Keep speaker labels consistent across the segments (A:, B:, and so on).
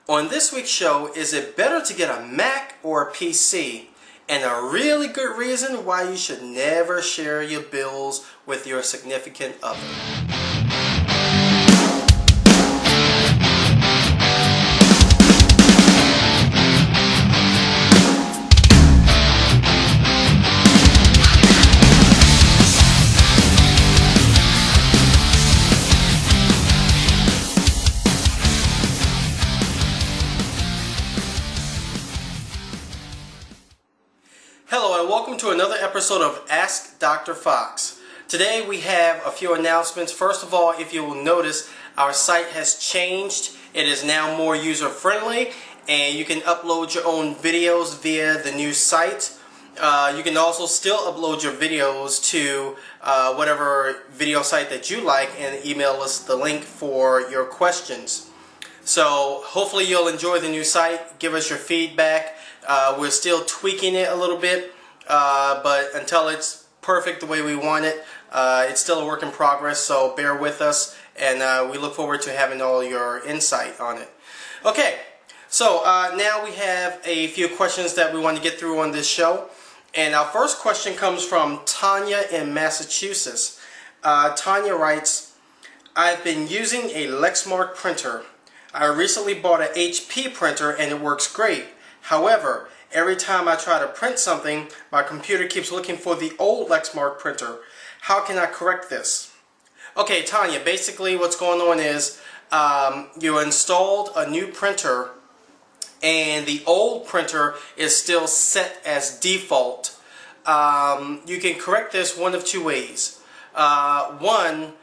A: On this week's show, is it better to get a Mac or a PC? And a really good reason why you should never share your bills with your significant other. Hello and welcome to another episode of Ask Dr. Fox. Today we have a few announcements. First of all, if you will notice, our site has changed. It is now more user-friendly and you can upload your own videos via the new site. You can also still upload your videos to whatever video site that you like and email us the link for your questions. So hopefully you'll enjoy the new site. Give us your feedback. We're still tweaking it a little bit, but until it's perfect the way we want it, it's still a work in progress, so bear with us, and we look forward to having all your insight on it. Okay, so now we have a few questions that we want to get through on this show, and our first question comes from Tanya in Massachusetts. Tanya writes, I've been using a Lexmark printer. I recently bought an HP printer and it works great. However, every time I try to print something, my computer keeps looking for the old Lexmark printer. How can I correct this? Okay, Tanya, basically what's going on is you installed a new printer and the old printer is still set as default. You can correct this one of two ways. One,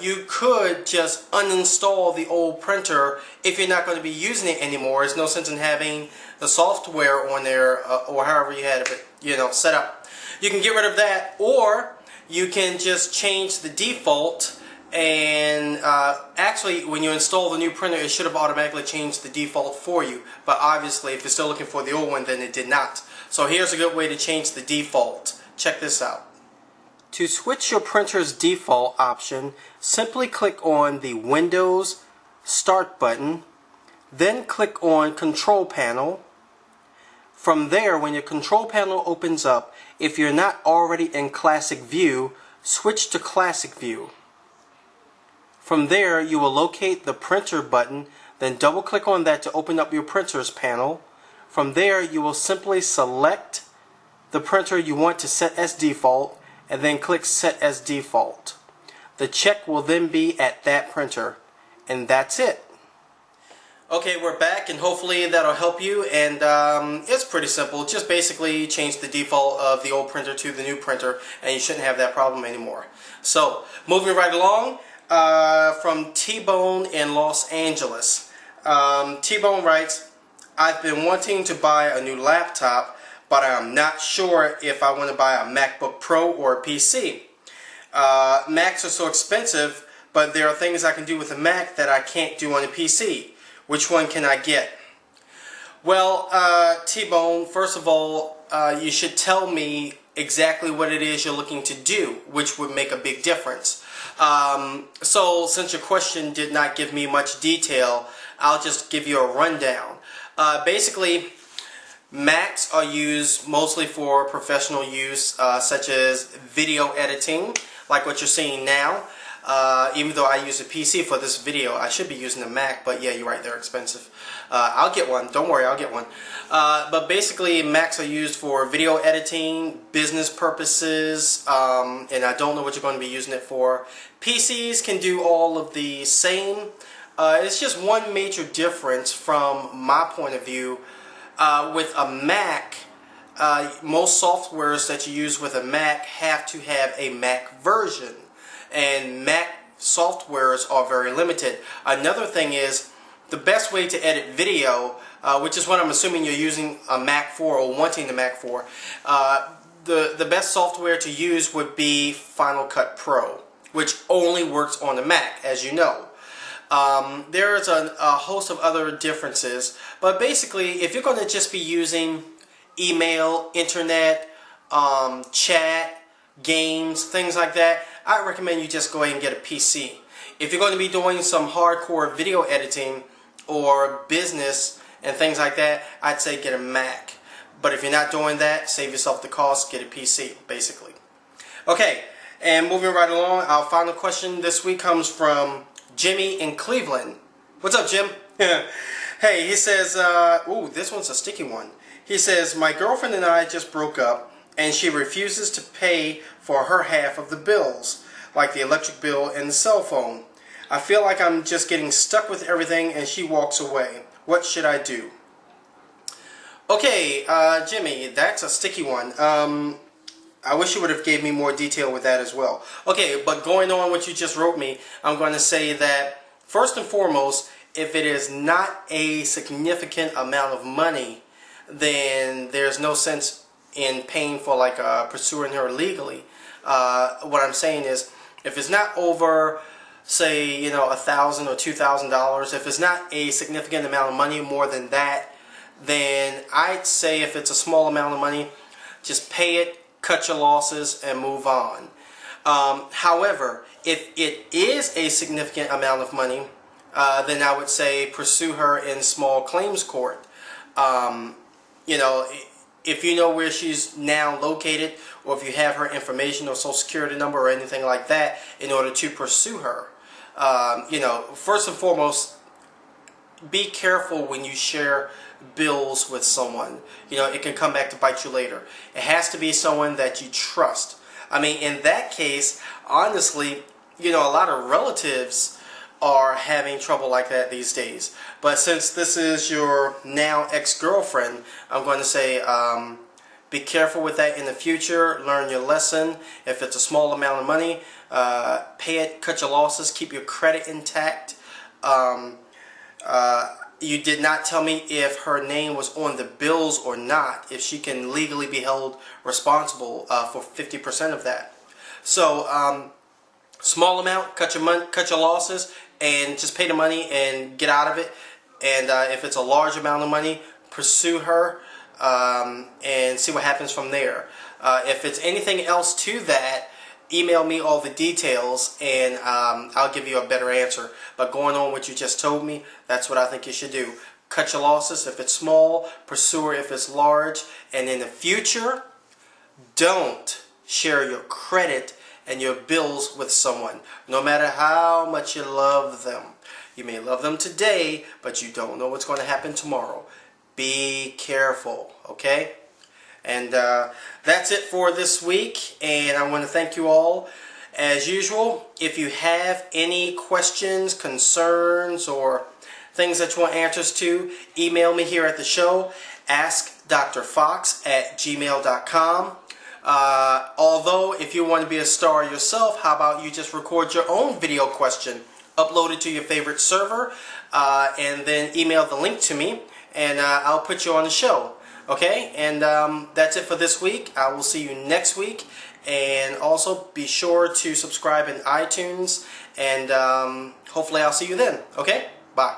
A: you could just uninstall the old printer if you're not going to be using it anymore. There's no sense in having the software on there or however you had it, set up. You can get rid of that, or you can just change the default. And actually, when you install the new printer, it should have automatically changed the default for you. But obviously, if you're still looking for the old one, then it did not. So here's a good way to change the default. Check this out. To switch your printer's default option, simply click on the Windows Start button, then click on Control Panel. From there, when your Control Panel opens up, if you're not already in Classic View, switch to Classic View. From there, you will locate the Printer button, then double-click on that to open up your Printers panel. From there, you will simply select the printer you want to set as default, and then click Set as Default. The check will then be at that printer, and that's it. Okay, we're back, and hopefully that'll help you, and it's pretty simple. Just basically change the default of the old printer to the new printer, and you shouldn't have that problem anymore. So, moving right along, from T-Bone in Los Angeles. T-Bone writes, I've been wanting to buy a new laptop, but I'm not sure if I want to buy a MacBook Pro or a PC. Macs are so expensive, but there are things I can do with a Mac that I can't do on a PC. Which one can I get? Well, T-Bone, first of all, you should tell me exactly what it is you're looking to do, which would make a big difference. So, since your question did not give me much detail, I'll just give you a rundown. Basically, Macs are used mostly for professional use, such as video editing, like what you're seeing now. Even though I use a PC for this video, I should be using a Mac, but yeah, you're right, they're expensive. I'll get one, don't worry, I'll get one. But basically, Macs are used for video editing, business purposes, and I don't know what you're going to be using it for. PCs can do all of the same. It's just one major difference from my point of view. With a Mac, most softwares that you use with a Mac have to have a Mac version. And Mac softwares are very limited. Another thing is, the best way to edit video, which is what I'm assuming you're using a Mac for or wanting the Mac for, the best software to use would be Final Cut Pro, which only works on the Mac, as you know. There's a host of other differences, but basically, if you're going to just be using email, internet, chat, games, things like that, I recommend you just go ahead and get a PC. If you're going to be doing some hardcore video editing, or business and things like that, I'd say get a Mac. But if you're not doing that, save yourself the cost, get a PC, basically. Okay, and moving right along, our final question this week comes from Jimmy in Cleveland. What's up, Jim? Hey, he says, ooh, this one's a sticky one. He says, my girlfriend and I just broke up, and she refuses to pay for her half of the bills, like the electric bill and the cell phone. I feel like I'm just getting stuck with everything, and she walks away. What should I do? Okay, Jimmy, that's a sticky one. I wish you would have gave me more detail with that as well. Okay, but going on what you just wrote me, I'm going to say that, first and foremost, if it is not a significant amount of money, then there's no sense in paying for like pursuing her legally. What I'm saying is, if it's not over, say, you know, $1,000 or $2,000, if it's not a significant amount of money more than that, then I'd say if it's a small amount of money, just pay it, cut your losses, and move on. However, if it is a significant amount of money, then I would say pursue her in small claims court. You know, if you know where she's now located, or if you have her information or social security number or anything like that in order to pursue her. You know, first and foremost, be careful when you share bills with someone. You know, it can come back to bite you later. It has to be someone that you trust. I mean, in that case, honestly, you know, a lot of relatives are having trouble like that these days. But since this is your now ex-girlfriend, I'm going to say be careful with that in the future. Learn your lesson. If it's a small amount of money, pay it, cut your losses, keep your credit intact. You did not tell me if her name was on the bills or not, if she can legally be held responsible for 50% of that. So, small amount, cut your losses, and just pay the money and get out of it. And if it's a large amount of money, pursue her and see what happens from there. If it's anything else to that, email me all the details and I'll give you a better answer. But going on what you just told me, that's what I think you should do. Cut your losses if it's small, pursue her if it's large, and in the future, don't share your credit and your bills with someone, no matter how much you love them. You may love them today, but you don't know what's going to happen tomorrow. Be careful, okay? And that's it for this week, and I want to thank you all. As usual, if you have any questions, concerns, or things that you want answers to, email me here at the show, askdrfox@gmail.com. Although, if you want to be a star yourself, how about you just record your own video question, upload it to your favorite server, and then email the link to me, and I'll put you on the show. Okay, and that's it for this week. I will see you next week. And also be sure to subscribe in iTunes, and hopefully I'll see you then. Okay, bye.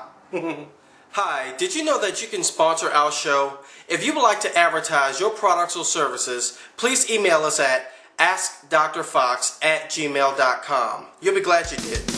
A: Hi, did you know that you can sponsor our show? If you would like to advertise your products or services, please email us at askdrfox@gmail.com. You'll be glad you did.